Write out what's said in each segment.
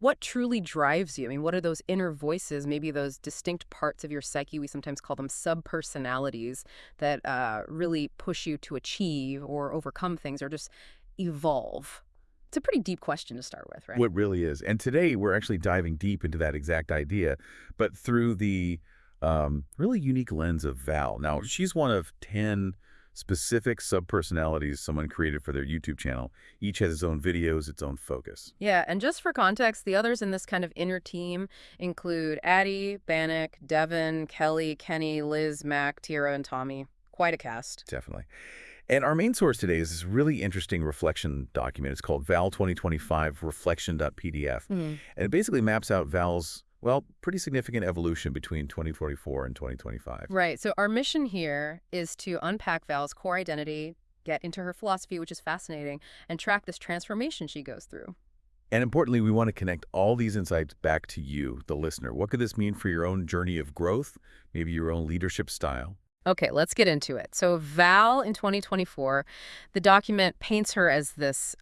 What truly drives you? I mean, what are those inner voices, maybe those distinct parts of your psyche, we sometimes call them subpersonalities, that really push you to achieve or overcome things or just evolve? It's a pretty deep question to start with, right? What really is. And today we're actually diving deep into that exact idea, but through the really unique lens of Val. Now, she's one of 10 specific subpersonalities someone created for their YouTube channel. Each has its own videos, its own focus. Yeah, and just for context, the others in this kind of inner team include Addie, Bannock, Devin, Kelly, Kenny, Liz, Mac, Tira, and Tommy. Quite a cast. Definitely. And our main source today is this really interesting reflection document. It's called Val 2025 Reflection.pdf. And it basically maps out Val's, well, pretty significant evolution between 2024 and 2025. Right. So our mission here is to unpack Val's core identity, get into her philosophy, which is fascinating, and track this transformation she goes through. And importantly, we want to connect all these insights back to you, the listener. What could this mean for your own journey of growth, maybe your own leadership style? Okay, let's get into it. So Val in 2024, the document paints her as this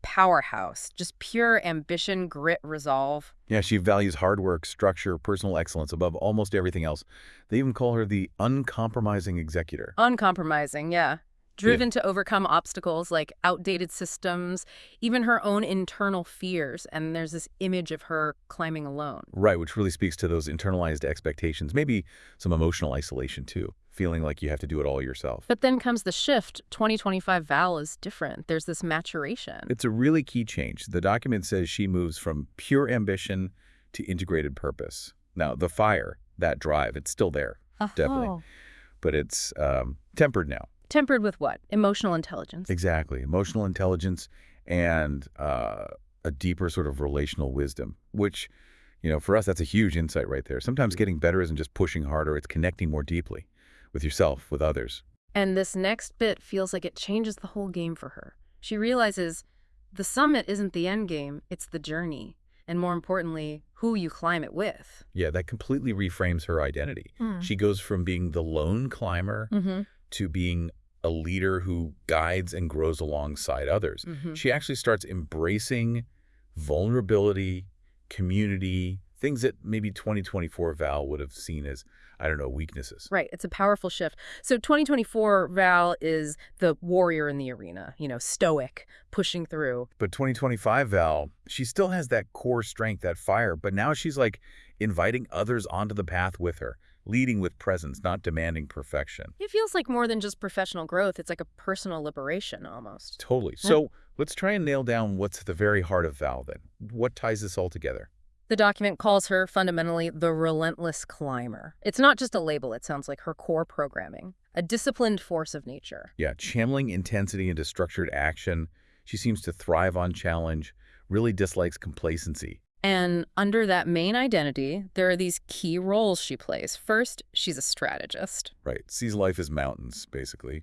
powerhouse, just pure ambition, grit, resolve. Yeah, she values hard work, structure, personal excellence above almost everything else. They even call her the uncompromising executor. Uncompromising, yeah. Driven to overcome obstacles like outdated systems, even her own internal fears. And there's this image of her climbing alone. Right, which really speaks to those internalized expectations, maybe some emotional isolation too, feeling like you have to do it all yourself. But then comes the shift. 2025 Val is different. There's this maturation. It's a really key change. The document says she moves from pure ambition to integrated purpose. Now, the fire, that drive, it's still there, definitely. But it's tempered now. Tempered with what? Emotional intelligence. Exactly. Emotional intelligence and a deeper sort of relational wisdom, which, you know, for us, that's a huge insight right there. Sometimes getting better isn't just pushing harder, it's connecting more deeply with yourself, with others. And this next bit feels like it changes the whole game for her. She realizes the summit isn't the end game, it's the journey. And more importantly, who you climb it with. Yeah, that completely reframes her identity. She goes from being the lone climber to being a leader who guides and grows alongside others. She actually starts embracing vulnerability, community, things that maybe 2024 Val would have seen as, I don't know, weaknesses. Right. It's a powerful shift. So 2024 Val is the warrior in the arena, you know, stoic, pushing through. But 2025 Val, she still has that core strength, that fire, but now she's like inviting others onto the path with her, leading with presence, not demanding perfection. It feels like more than just professional growth. It's like a personal liberation almost. Totally. So let's try and nail down what's at the very heart of Val then. What ties this all together? The document calls her fundamentally the Relentless Climber. It's not just a label, it sounds like her core programming, a disciplined force of nature. Yeah, channeling intensity into structured action. She seems to thrive on challenge, really dislikes complacency. And under that main identity, there are these key roles she plays. First, she's a strategist. Right, sees life as mountains, basically.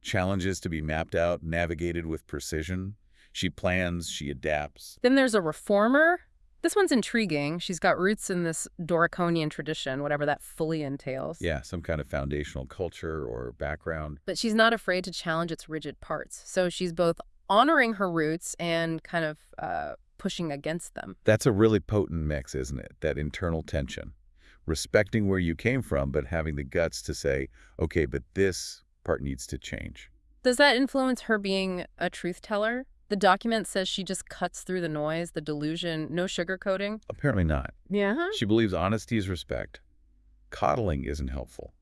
Challenges to be mapped out, navigated with precision. She plans, she adapts. Then there's a reformer. This one's intriguing. She's got roots in this Doriconian tradition, whatever that fully entails. Yeah, some kind of foundational culture or background. But she's not afraid to challenge its rigid parts. So she's both honoring her roots and kind of pushing against them. That's a really potent mix, isn't it? That internal tension. Respecting where you came from, but having the guts to say, okay, but this part needs to change. Does that influence her being a truth teller? The document says she just cuts through the noise, the delusion, no sugarcoating. Apparently not. Yeah? She believes honesty is respect. Coddling isn't helpful,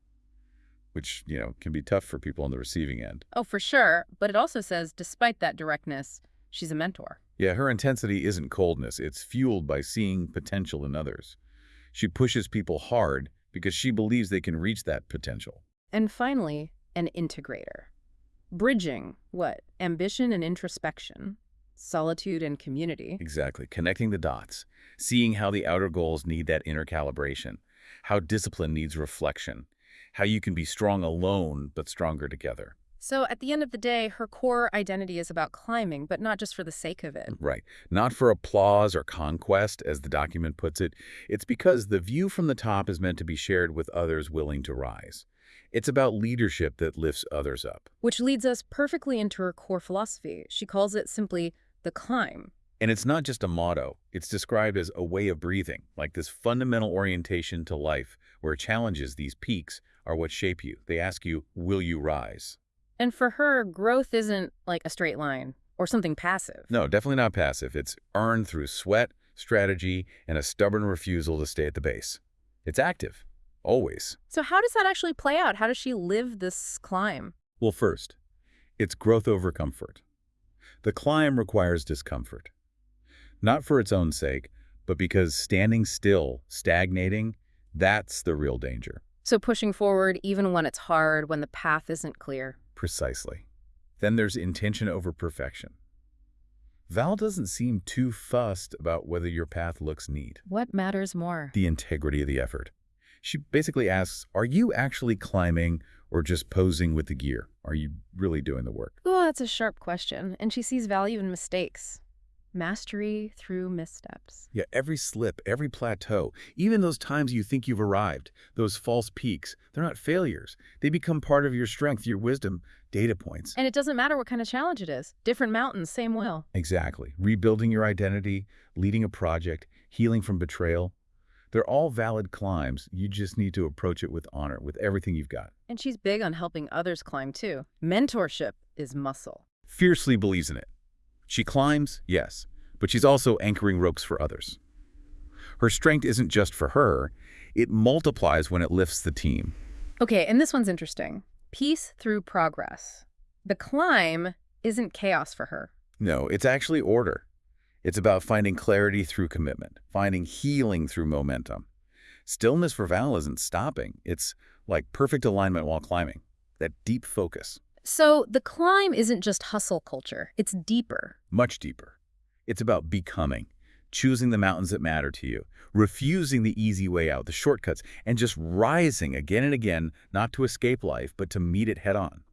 which, you know, can be tough for people on the receiving end. Oh, for sure. But it also says, despite that directness, she's a mentor. Yeah, her intensity isn't coldness. It's fueled by seeing potential in others. She pushes people hard because she believes they can reach that potential. And finally, an integrator. Bridging, what? Ambition and introspection, solitude and community. Exactly. Connecting the dots. Seeing how the outer goals need that inner calibration. How discipline needs reflection. How you can be strong alone, but stronger together. So at the end of the day, her core identity is about climbing, but not just for the sake of it. Right. Not for applause or conquest, as the document puts it. It's because the view from the top is meant to be shared with others willing to rise. It's about leadership that lifts others up. Which leads us perfectly into her core philosophy. She calls it simply the climb. And it's not just a motto. It's described as a way of breathing, like this fundamental orientation to life where challenges, these peaks, are what shape you. They ask you, will you rise? And for her, growth isn't like a straight line or something passive. No, definitely not passive. It's earned through sweat, strategy, and a stubborn refusal to stay at the base. It's active, always. So how does that actually play out? How does she live this climb? Well, first, it's growth over comfort. The climb requires discomfort. Not for its own sake, but because standing still, stagnating, that's the real danger. So pushing forward even when it's hard, when the path isn't clear. Precisely. Then there's intention over perfection. Val doesn't seem too fussed about whether your path looks neat. What matters more? The integrity of the effort. She basically asks, are you actually climbing or just posing with the gear? Are you really doing the work? Oh, that's a sharp question. And she sees value in mistakes. Mastery through missteps. Yeah, every slip, every plateau, even those times you think you've arrived, those false peaks, they're not failures. They become part of your strength, your wisdom, data points. And it doesn't matter what kind of challenge it is. Different mountains, same will. Exactly. Rebuilding your identity, leading a project, healing from betrayal. They're all valid climbs. You just need to approach it with honor, with everything you've got. And she's big on helping others climb too. Mentorship is muscle. Fiercely believes in it. She climbs, yes, but she's also anchoring ropes for others. Her strength isn't just for her. It multiplies when it lifts the team. Okay, and this one's interesting. Peace through progress. The climb isn't chaos for her. No, it's actually order. It's about finding clarity through commitment, finding healing through momentum. Stillness for Val isn't stopping. It's like perfect alignment while climbing, that deep focus. So the climb isn't just hustle culture. It's deeper. Much deeper. It's about becoming, choosing the mountains that matter to you, refusing the easy way out, the shortcuts, and just rising again and again, not to escape life, but to meet it head on,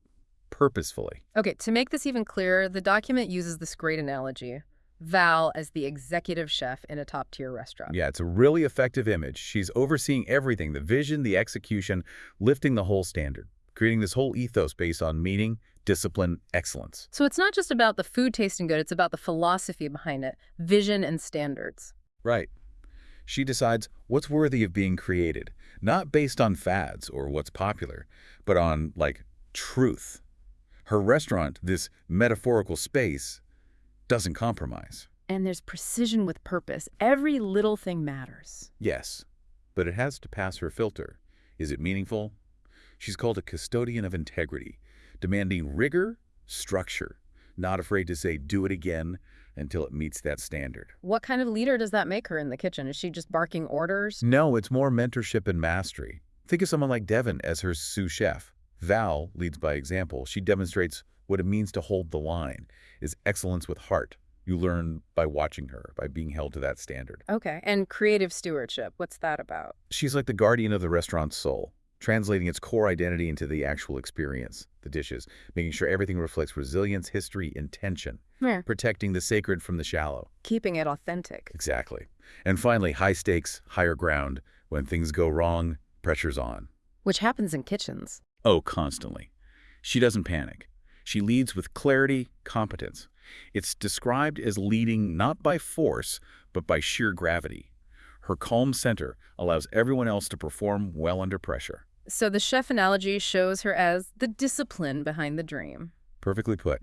purposefully. Okay, to make this even clearer, the document uses this great analogy. Val as the executive chef in a top-tier restaurant. Yeah, it's a really effective image. She's overseeing everything, the vision, the execution, lifting the whole standard, creating this whole ethos based on meaning, discipline, excellence. So it's not just about the food tasting good, it's about the philosophy behind it, vision and standards. Right. She decides what's worthy of being created, not based on fads or what's popular, but on, like, truth. Her restaurant, this metaphorical space, doesn't compromise. And there's precision with purpose. Every little thing matters. Yes, but it has to pass her filter. Is it meaningful? She's called a custodian of integrity, demanding rigor, structure, not afraid to say do it again until it meets that standard. What kind of leader does that make her in the kitchen? Is she just barking orders? No, it's more mentorship and mastery. Think of someone like Devin as her sous chef. Val leads by example. She demonstrates what it means to hold the line, is excellence with heart. You learn by watching her, by being held to that standard. Okay, and creative stewardship, what's that about? She's like the guardian of the restaurant's soul, translating its core identity into the actual experience, the dishes, making sure everything reflects resilience, history, intention, protecting the sacred from the shallow. Keeping it authentic. Exactly. And finally, high stakes, higher ground. When things go wrong, pressure's on. Which happens in kitchens. Oh, constantly. She doesn't panic. She leads with clarity, competence. It's described as leading not by force, but by sheer gravity. Her calm center allows everyone else to perform well under pressure. So the chef analogy shows her as the discipline behind the dream. Perfectly put.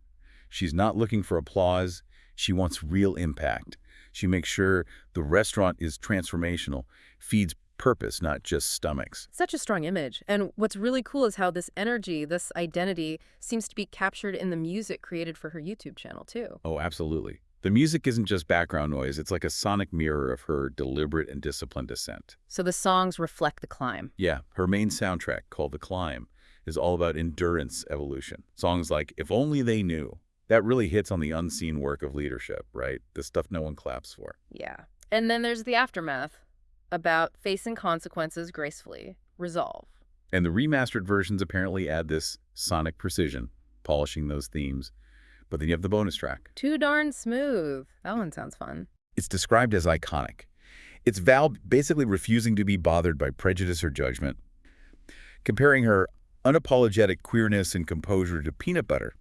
She's not looking for applause. She wants real impact. She makes sure the restaurant is transformational, feeds purpose, not just stomachs. Such a strong image. And what's really cool is how this energy, this identity, seems to be captured in the music created for her YouTube channel, too. Oh, absolutely. The music isn't just background noise. It's like a sonic mirror of her deliberate and disciplined ascent. So the songs reflect the climb. Yeah, her main soundtrack, called The Climb, is all about endurance evolution. Songs like If Only They Knew. That really hits on the unseen work of leadership, right? The stuff no one claps for. Yeah. And then there's the aftermath, about facing consequences gracefully. Resolve. And the remastered versions apparently add this sonic precision, polishing those themes. But then you have the bonus track. Too darn smooth. That one sounds fun. It's described as iconic. It's Val basically refusing to be bothered by prejudice or judgment, comparing her unapologetic queerness and composure to peanut butter.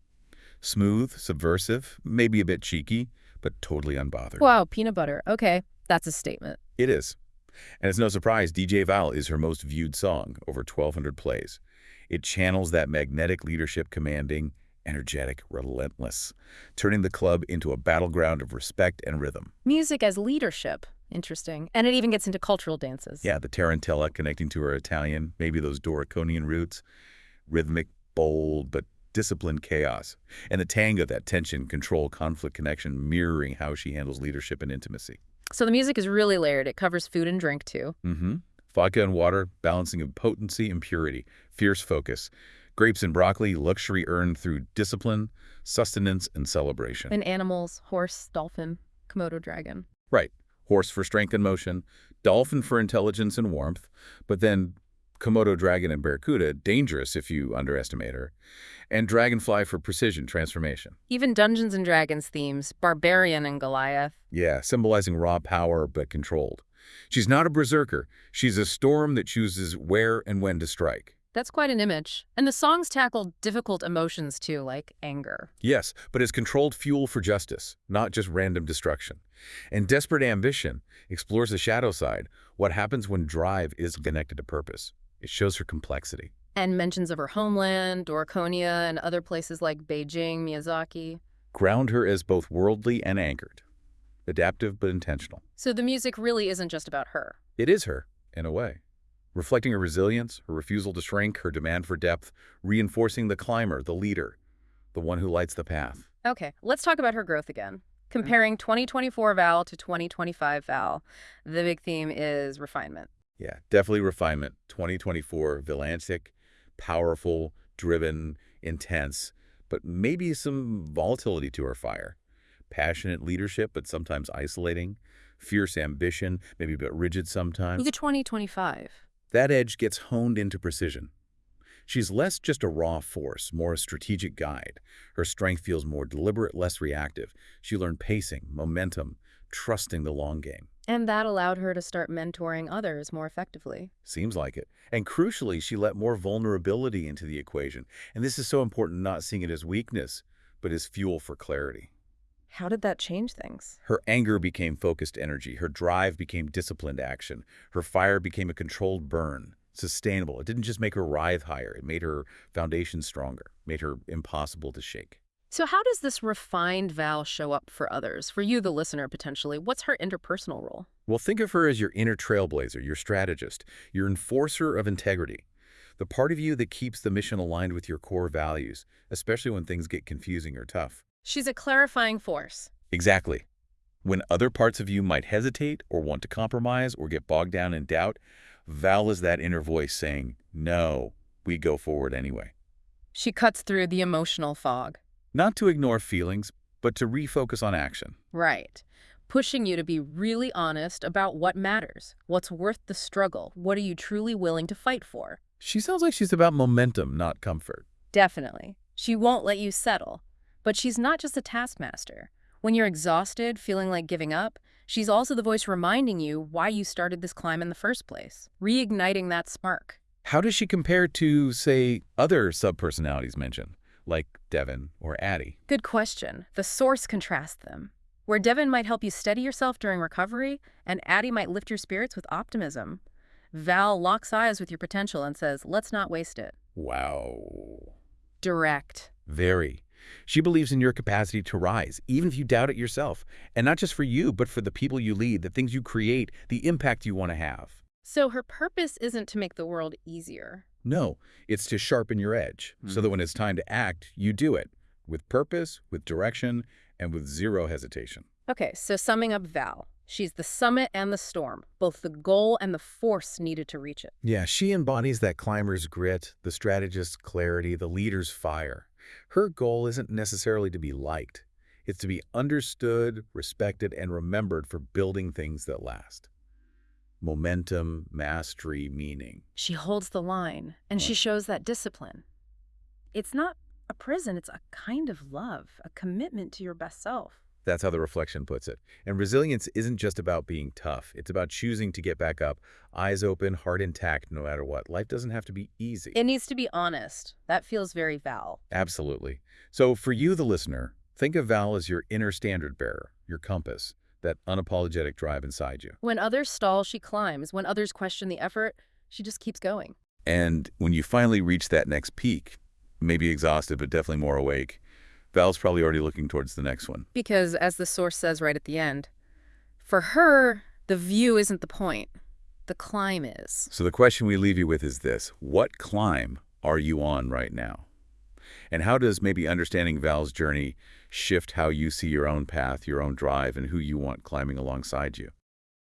Smooth, subversive, maybe a bit cheeky, but totally unbothered. Wow, peanut butter. Okay, that's a statement. It is. And it's no surprise, DJ Val is her most viewed song, over 1,200 plays. It channels that magnetic leadership, commanding, energetic, relentless, turning the club into a battleground of respect and rhythm. Music as leadership. Interesting. And it even gets into cultural dances. Yeah, the tarantella connecting to her Italian, maybe those Doriconian roots. Rhythmic, bold, but disciplined chaos. And the tango, that tension, control, conflict, connection, mirroring how she handles leadership and intimacy. So the music is really layered. It covers food and drink, too. Vodka and water, balancing of potency and purity, fierce focus. Grapes and broccoli, luxury earned through discipline, sustenance, and celebration. And animals, horse, dolphin, Komodo dragon. Right. Horse for strength and motion, dolphin for intelligence and warmth, but then Komodo dragon and barracuda, dangerous if you underestimate her, and dragonfly for precision, transformation. Even Dungeons and Dragons themes, barbarian and Goliath. Yeah, symbolizing raw power but controlled. She's not a berserker. She's a storm that chooses where and when to strike. That's quite an image. And the songs tackle difficult emotions, too, like anger. Yes, but as controlled fuel for justice, not just random destruction. And Desperate Ambition explores the shadow side, what happens when drive is connected to purpose. It shows her complexity. And mentions of her homeland, Doricania, and other places like Beijing, Miyazaki. Ground her as both worldly and anchored. Adaptive but intentional. So the music really isn't just about her. It is her, in a way. Reflecting her resilience, her refusal to shrink, her demand for depth, reinforcing the climber, the leader, the one who lights the path. Okay, let's talk about her growth again. Comparing 2024 Val to 2025 Val, the big theme is refinement. Yeah, definitely refinement. 2024, Valantic, powerful, driven, intense, but maybe some volatility to her fire. Passionate leadership, but sometimes isolating. Fierce ambition, maybe a bit rigid sometimes. The 2025. That edge gets honed into precision. She's less just a raw force, more a strategic guide. Her strength feels more deliberate, less reactive. She learned pacing, momentum, trusting the long game. And that allowed her to start mentoring others more effectively. Seems like it. And crucially, she let more vulnerability into the equation. And this is so important, not seeing it as weakness, but as fuel for clarity. How did that change things? Her anger became focused energy. Her drive became disciplined action. Her fire became a controlled burn, sustainable. It didn't just make her writhe higher. It made her foundation stronger, made her impossible to shake. So how does this refined Val show up for others? For you, the listener, potentially, what's her interpersonal role? Well, think of her as your inner trailblazer, your strategist, your enforcer of integrity, the part of you that keeps the mission aligned with your core values, especially when things get confusing or tough. She's a clarifying force. Exactly. When other parts of you might hesitate or want to compromise or get bogged down in doubt, Val is that inner voice saying, no, we go forward anyway. She cuts through the emotional fog. Not to ignore feelings, but to refocus on action. Right. Pushing you to be really honest about what matters, what's worth the struggle, what are you truly willing to fight for. She sounds like she's about momentum, not comfort. Definitely. She won't let you settle. But she's not just a taskmaster. When you're exhausted, feeling like giving up, she's also the voice reminding you why you started this climb in the first place, reigniting that spark. How does she compare to, say, other subpersonalities mentioned, like Devin or Addie? Good question. The source contrasts them. Where Devin might help you steady yourself during recovery, and Addie might lift your spirits with optimism, Val locks eyes with your potential and says, let's not waste it. Wow. Direct. Very. She believes in your capacity to rise, even if you doubt it yourself. And not just for you, but for the people you lead, the things you create, the impact you want to have. So her purpose isn't to make the world easier. No, it's to sharpen your edge, so that when it's time to act, you do it. With purpose, with direction, and with zero hesitation. Okay, so summing up Val. She's the summit and the storm, both the goal and the force needed to reach it. Yeah, she embodies that climber's grit, the strategist's clarity, the leader's fire. Her goal isn't necessarily to be liked. It's to be understood, respected, and remembered for building things that last. Momentum, mastery, meaning. She holds the line, and she shows that discipline. It's not a prison, it's a kind of love, a commitment to your best self. That's how the reflection puts it. And resilience isn't just about being tough. It's about choosing to get back up, eyes open, heart intact, no matter what. Life doesn't have to be easy. It needs to be honest. That feels very Val. Absolutely. So for you, the listener, Think of Val as your inner standard bearer, your compass, that unapologetic drive inside you. When others stall, she climbs. When others question the effort, she just keeps going. And when you finally reach that next peak, maybe exhausted but definitely more awake, Val's probably already looking towards the next one. Because, as the source says right at the end, for her, the view isn't the point. The climb is. So the question we leave you with is this: what climb are you on right now? And how does maybe understanding Val's journey shift how you see your own path, your own drive, and who you want climbing alongside you?